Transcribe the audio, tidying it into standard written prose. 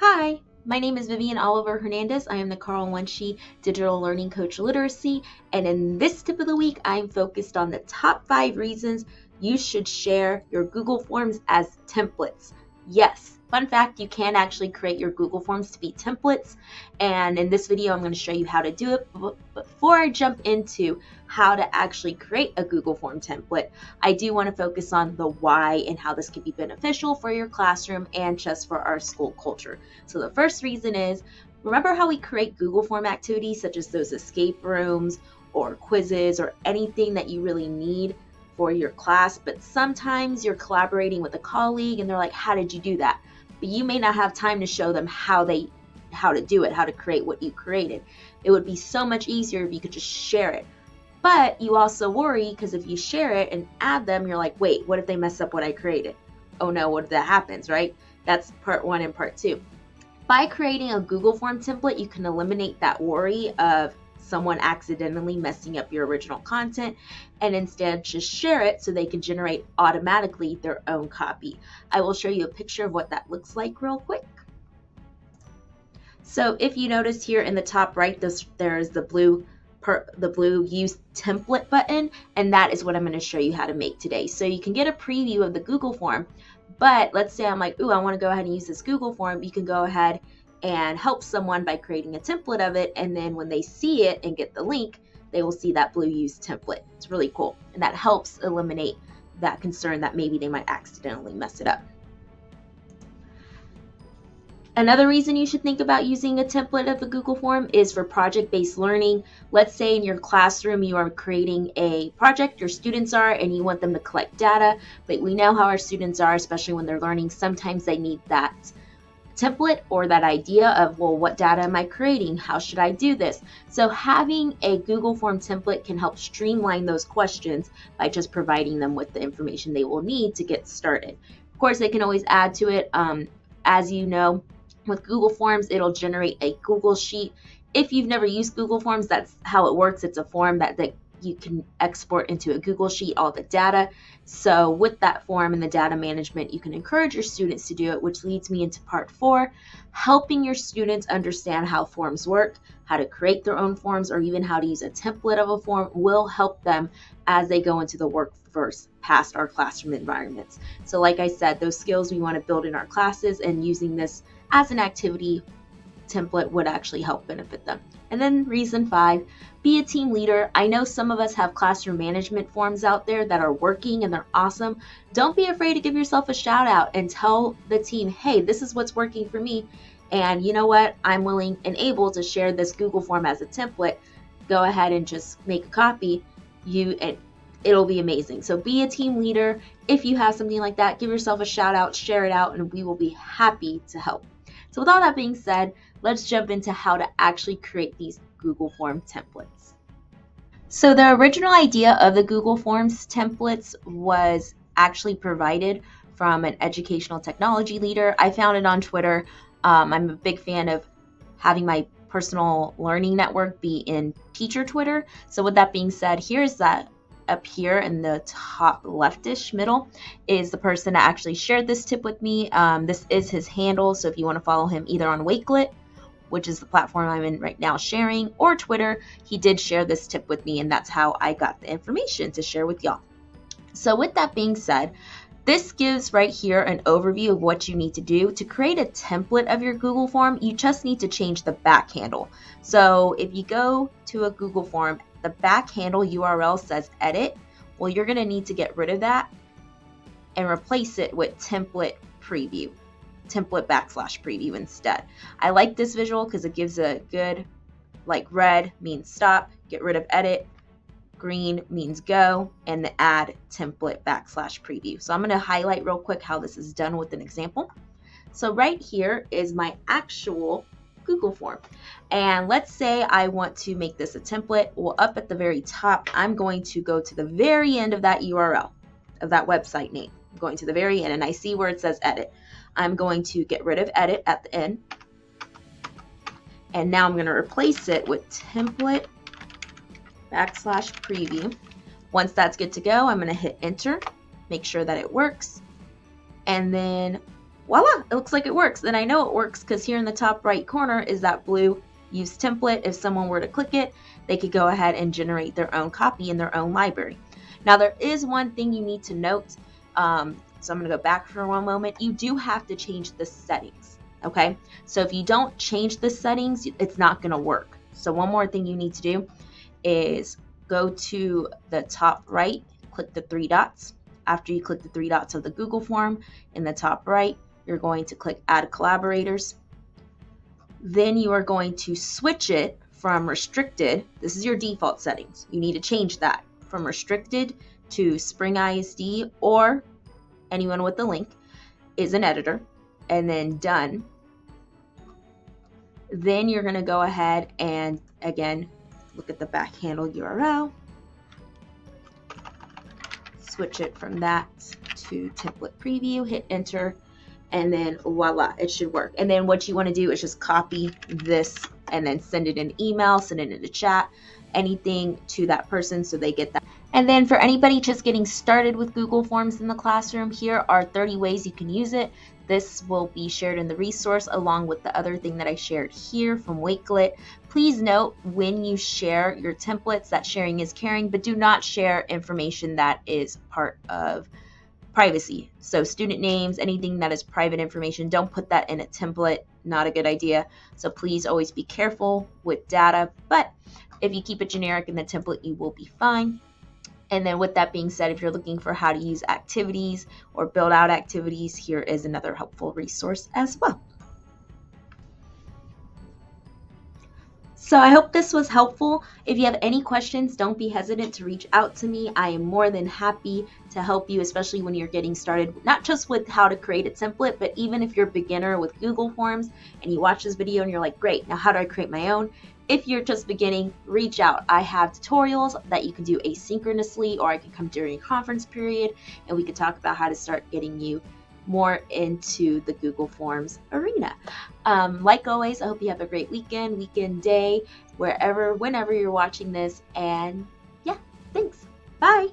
Hi, my name is Vivian Oliver-Hernandez. I am the Carl Wunschie Digital Learning Coach Literacy, and in this tip of the week, I'm focused on the top 5 reasons you should share your Google Forms as templates. Yes, fun fact, you can actually create your Google Forms to be templates, and in this video, I'm going to show you how to do it. But before I jump into how to actually create a Google Form template, I do want to focus on the why and how this can be beneficial for your classroom and just for our school culture. So the first reason is, remember how we create Google Form activities such as those escape rooms or quizzes or anything that you really need for your class, but sometimes you're collaborating with a colleague and they're like, how did you do that? But you may not have time to show them how to do it, how to create what you created. It would be so much easier if you could just share it. But you also worry because if you share it and add them, you're like, wait, what if they mess up what I created? Oh no, what if that happens, right? That's part 1 and part 2. By creating a Google Form template, you can eliminate that worry of someone accidentally messing up your original content and instead just share it so they can generate automatically their own copy. I will show you a picture of what that looks like real quick. So if you notice here in the top right, there's the blue use template button, and that is what I'm going to show you how to make today. So you can get a preview of the Google form, but let's say I'm like, ooh, I want to go ahead and use this Google form. You can go ahead and help someone by creating a template of it, and then when they see it and get the link, they will see that blue use template. It's really cool, and that helps eliminate that concern that maybe they might accidentally mess it up. Another reason you should think about using a template of the Google form is for project-based learning. Let's say in your classroom you are creating a project, your students are, and you want them to collect data, but we know how our students are, especially when they're learning. Sometimes they need that template or that idea of, well, what data am I creating? How should I do this? So having a Google form template can help streamline those questions by just providing them with the information they will need to get started. Of course, they can always add to it. As you know, with Google Forms, it'll generate a Google Sheet. If you've never used Google Forms, that's how it works. It's a form that you can export into a Google Sheet, all the data. So with that form and the data management, you can encourage your students to do it, which leads me into part 4, helping your students understand how forms work, how to create their own forms, or even how to use a template of a form will help them as they go into the workforce past our classroom environments. So like I said, those skills we want to build in our classes, and using this as an activity template would actually help benefit them. And then reason 5, be a team leader. I know some of us have classroom management forms out there that are working and they're awesome. Don't be afraid to give yourself a shout out and tell the team, hey, this is what's working for me. And you know what? I'm willing and able to share this Google form as a template. Go ahead and just make a copy. And it'll be amazing. So be a team leader. If you have something like that, give yourself a shout out, share it out, and we will be happy to help. So with all that being said, let's jump into how to actually create these Google Form templates. So the original idea of the Google Forms templates was actually provided from an educational technology leader. I found it on Twitter. I'm a big fan of having my personal learning network be in teacher Twitter. So with that being said, here's that. Up here in the top leftish middle is the person that actually shared this tip with me. This is his handle, so if you want to follow him either on Wakelet, which is the platform I'm in right now sharing, or Twitter, he did share this tip with me, and that's how I got the information to share with y'all. So with that being said, this gives right here an overview of what you need to do. To create a template of your Google form, you just need to change the back handle. So if you go to a Google form, the back handle URL says edit. Well, you're going to need to get rid of that and replace it with template /preview instead. I like this visual because it gives a good, like red means stop, get rid of edit, green means go, and the add template /preview. So I'm going to highlight real quick how this is done with an example. So right here is my actual Google form. And let's say I want to make this a template. Well, up at the very top, I'm going to go to the very end of that URL, of that website name. I'm going to the very end, and I see where it says edit. I'm going to get rid of edit at the end. And now I'm going to replace it with template /preview. Once that's good to go, I'm going to hit enter, make sure that it works. And then voila, it looks like it works. And I know it works because here in the top right corner is that blue use template. If someone were to click it, they could go ahead and generate their own copy in their own library. Now, there is one thing you need to note. So I'm going to go back for one moment. You do have to change the settings, okay? So if you don't change the settings, it's not going to work. So one more thing you need to do is go to the top right, click the three dots. After you click the three dots of the Google form in the top right, you're going to click Add Collaborators. Then you are going to switch it from restricted. This is your default settings. You need to change that from restricted to Spring ISD, or anyone with the link is an editor, and then done. Then you're going to go ahead and again look at the back handle URL, switch it from that to template preview, hit enter, and then voila, it should work. And then what you want to do is just copy this and then send it in email, send it in the chat, anything to that person so they get that. And then for anybody just getting started with Google Forms in the classroom, here are 30 ways you can use it. This will be shared in the resource along with the other thing that I shared here from Wakelet. Please note when you share your templates that sharing is caring, but do not share information that is part of privacy. So student names, anything that is private information, don't put that in a template. Not a good idea. So please always be careful with data, but if you keep it generic in the template, you will be fine. And then with that being said, if you're looking for how to use activities or build out activities, here is another helpful resource as well. So I hope this was helpful. If you have any questions, don't be hesitant to reach out to me. I am more than happy to help you, especially when you're getting started, not just with how to create a template, but even if you're a beginner with Google Forms and you watch this video and you're like, great, now how do I create my own? If you're just beginning, reach out. I have tutorials that you can do asynchronously, or I can come during a conference period and we can talk about how to start getting you more into the Google Forms arena. Like always, I hope you have a great weekend, day, whenever you're watching this. And yeah, thanks. Bye.